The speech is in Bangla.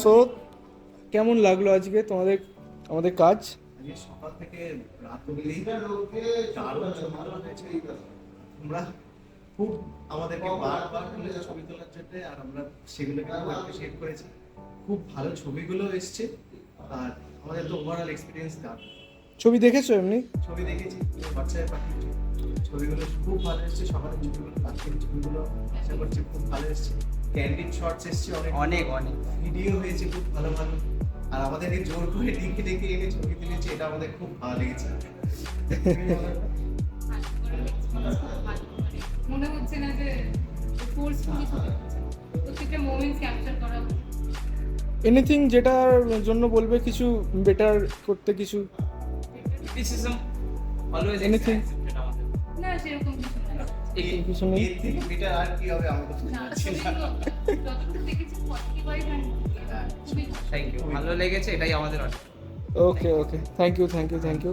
সো কেমন লাগলো আজকে তোমাদের আমাদের কাজ? আজকে সকাল থেকে রাত অবধি দারুণ ছবি তোলা হয়েছে। তোমরা খুব আমাদেরকে বারবার বলেছো ছবি তোলার জন্য, আর আমরা সেগুলোকে খুব অ্যাপ্রিশিয়েট করেছি। খুব ভালো ছবিগুলো এসছে, আর আমাদের তো ওভারঅল এক্সপিরিয়েন্স দারুণ। ছবি দেখেছো এমনি? ছবি দেখেছি, হোয়াটসঅ্যাপে পাঠিয়েছি। ছবিগুলো খুব ভালো এসছে, সকালের ছবিগুলো, রাতের ছবিগুলো আশা করছি খুব ভালো এসছে। ক্যান্ডিড শর্টস এসছে অনেক, ভিডিও হয়েছে খুব ভালো ভালো। আর আমাদেরকে জোর করে ডেকে ডেকে এনে ছবি তুলেছে, এটা আমাদের খুব ভালো লেগেছে। মনে হচ্ছে না যে ফোর্সফুলি ছবি হচ্ছে, প্রত্যেকটা মোমেন্টস ক্যাপচার করা হচ্ছে। এনিথিং যেটার জন্য বলবে কিছু বেটার করতে, কিছু criticism always Anything? accepted আমাদের। না সেরকম কিছু না। কিছু নেই? এর থেকে বেটার আর কি হবে আমাদের তো না, বুঝতে পারছি না। ছবিগুলো যতটুকু দেখেছি 45 খুবই ভালো। থ্যাংক ইউ, ভালো লেগেছে, এটাই আমাদের অনেক। Okay okay, thank you thank you thank you.